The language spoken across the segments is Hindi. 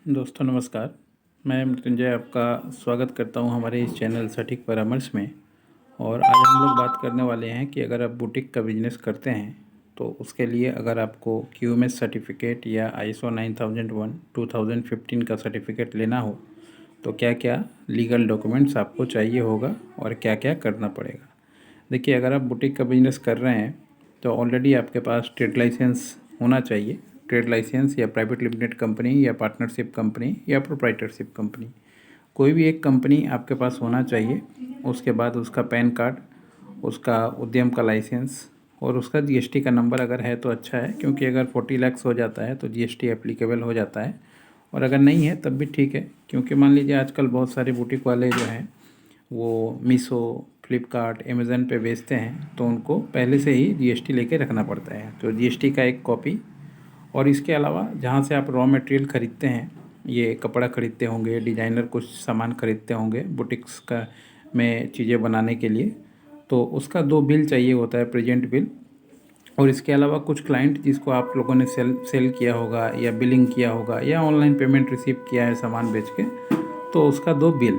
दोस्तों नमस्कार। मैं मृत्युंजय आपका स्वागत करता हूं हमारे इस चैनल सटीक परामर्श में। और आज हम लोग बात करने वाले हैं कि अगर आप बुटीक का बिजनेस करते हैं तो उसके लिए अगर आपको QMS सर्टिफिकेट या ISO 9001 2015 का सर्टिफिकेट लेना हो तो क्या क्या लीगल डॉक्यूमेंट्स आपको चाहिए होगा और क्या क्या करना पड़ेगा। देखिए, अगर आप बुटीक का बिजनेस कर रहे हैं तो ऑलरेडी आपके पास ट्रेड लाइसेंस होना चाहिए। ट्रेड लाइसेंस या प्राइवेट लिमिटेड कंपनी या पार्टनरशिप कंपनी या प्रोप्राइटरशिप कंपनी, कोई भी एक कंपनी आपके पास होना चाहिए। उसके बाद उसका पैन कार्ड, उसका उद्यम का लाइसेंस और उसका GST का नंबर अगर है तो अच्छा है, क्योंकि अगर 40 लाख हो जाता है तो GST एप्लीकेबल हो जाता है। और अगर नहीं है तब भी ठीक है, क्योंकि मान लीजिए आजकल बहुत सारे बुटीक वाले जो हैं वो मीशो, फ्लिपकार्ट, अमेज़न पे बेचते हैं तो उनको पहले से ही GST लेके रखना पड़ता है। तो GST का एक कॉपी, और इसके अलावा जहाँ से आप रॉ मटेरियल ख़रीदते हैं, ये कपड़ा ख़रीदते होंगे, डिज़ाइनर कुछ सामान ख़रीदते होंगे बुटीक्स का में चीज़ें बनाने के लिए, तो उसका 2 बिल चाहिए होता है, प्रेजेंट बिल। और इसके अलावा कुछ क्लाइंट जिसको आप लोगों ने सेल किया होगा या बिलिंग किया होगा या ऑनलाइन पेमेंट रिसीव किया है सामान बेच के, तो उसका 2 बिल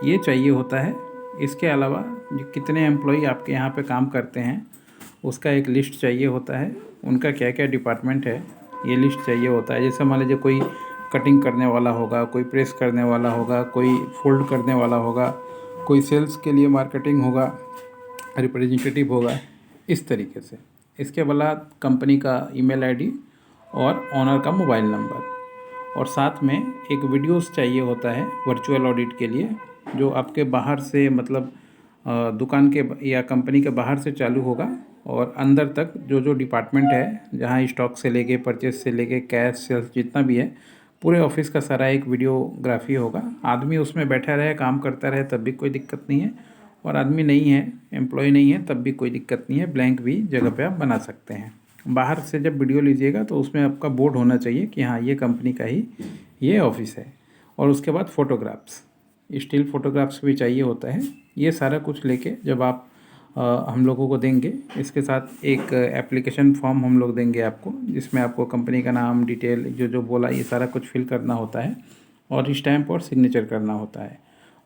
ये चाहिए होता है। इसके अलावा जो कितने एम्प्लॉई आपके यहाँ पे काम करते हैं उसका एक लिस्ट चाहिए होता है। उनका क्या क्या डिपार्टमेंट है ये लिस्ट चाहिए होता है। जैसे मान लीजिए कोई कटिंग करने वाला होगा, कोई प्रेस करने वाला होगा, कोई फोल्ड करने वाला होगा, कोई सेल्स के लिए मार्केटिंग होगा, रिप्रेजेंटेटिव होगा, इस तरीके से। इसके बाद कंपनी का ईमेल आईडी और ऑनर का मोबाइल नंबर, और साथ में एक वीडियोस चाहिए होता है वर्चुअल ऑडिट के लिए, जो आपके बाहर से मतलब दुकान के या कंपनी के बाहर से चालू होगा और अंदर तक जो जो डिपार्टमेंट है, जहाँ स्टॉक से लेके परचेस से लेके कैश सेल्स जितना भी है, पूरे ऑफिस का सारा एक वीडियोग्राफी होगा। आदमी उसमें बैठा रहे, काम करता रहे, तब भी कोई दिक्कत नहीं है। और आदमी नहीं है, एम्प्लॉय नहीं है, तब भी कोई दिक्कत नहीं है, ब्लैंक भी जगह पे आप बना सकते हैं। बाहर से जब वीडियो लीजिएगा तो उसमें आपका बोर्ड होना चाहिए कि हाँ ये कंपनी का ही ये ऑफिस है। और उसके बाद फ़ोटोग्राफ्स, स्टिल फ़ोटोग्राफ्स भी चाहिए होता है। ये सारा कुछ लेके जब आप हम लोगों को देंगे, इसके साथ एक एप्लीकेशन फॉर्म हम लोग देंगे आपको, जिसमें आपको कंपनी का नाम, डिटेल जो जो बोला ये सारा कुछ फिल करना होता है और स्टैम्प और सिग्नेचर करना होता है।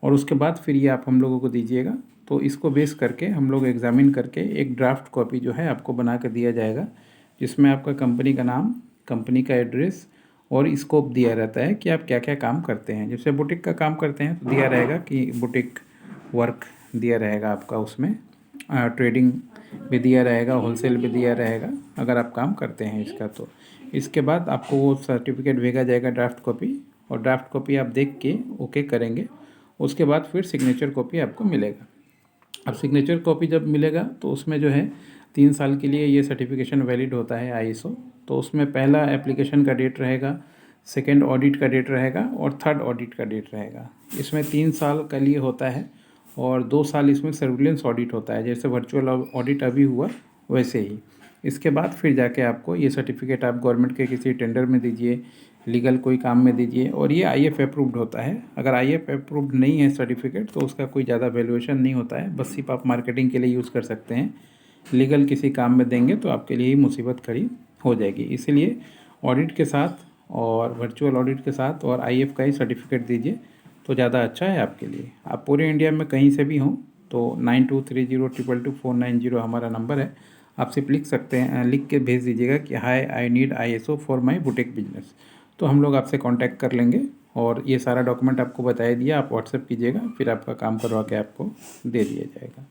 और उसके बाद फिर ये आप हम लोगों को दीजिएगा, तो इसको बेस करके हम लोग एग्ज़ामिन करके एक ड्राफ्ट कॉपी जो है आपको बना कर दिया जाएगा, जिसमें आपका कंपनी का नाम, कंपनी का एड्रेस और स्कोप दिया रहता है कि आप क्या क्या काम करते हैं। जैसे बुटीक का काम करते हैं तो दिया रहेगा कि बुटीक वर्क दिया रहेगा आपका, उसमें ट्रेडिंग भी दिया रहेगा, होलसेल भी दिया रहेगा अगर आप काम करते हैं इसका। तो इसके बाद आपको वो सर्टिफिकेट भेजा जाएगा, ड्राफ्ट कॉपी, और ड्राफ्ट कॉपी आप देख के ओके करेंगे। उसके बाद फिर सिग्नेचर कॉपी आपको मिलेगा। अब सिग्नेचर कॉपी जब मिलेगा तो उसमें जो है 3 साल के लिए ये सर्टिफिकेशन वैलिड होता है ISO। तो उसमें पहला एप्लीकेशन का डेट रहेगा, सेकेंड ऑडिट का डेट रहेगा और थर्ड ऑडिट का डेट रहेगा। इसमें 3 साल के लिए होता है और 2 साल इसमें सर्विलेंस ऑडिट होता है, जैसे वर्चुअल ऑडिट अभी हुआ वैसे ही। इसके बाद फिर जाके आपको ये सर्टिफिकेट आप गवर्नमेंट के किसी टेंडर में दीजिए, लीगल कोई काम में दीजिए, और ये IF अप्रूव्ड होता है। अगर IF अप्रूव्ड नहीं है सर्टिफिकेट तो उसका कोई ज़्यादा वैल्यूएशन नहीं होता है, बस सिर्फ आप मार्केटिंग के लिए यूज़ कर सकते हैं। लीगल किसी काम में देंगे तो आपके लिए ही मुसीबत खड़ी हो जाएगी। इसीलिए ऑडिट के साथ और वर्चुअल ऑडिट के साथ और IF का ही सर्टिफिकेट दीजिए तो ज़्यादा अच्छा है आपके लिए। आप पूरे इंडिया में कहीं से भी हों तो 9230222490 हमारा नंबर है। आप सिर्फ लिख सकते हैं, लिख के भेज दीजिएगा कि hi I need ISO for my boutique business, तो हम लोग आपसे कांटेक्ट कर लेंगे और ये सारा डॉक्यूमेंट आपको बताया दिया, आप व्हाट्सएप कीजिएगा, फिर आपका काम करवा के आपको दे दिया जाएगा।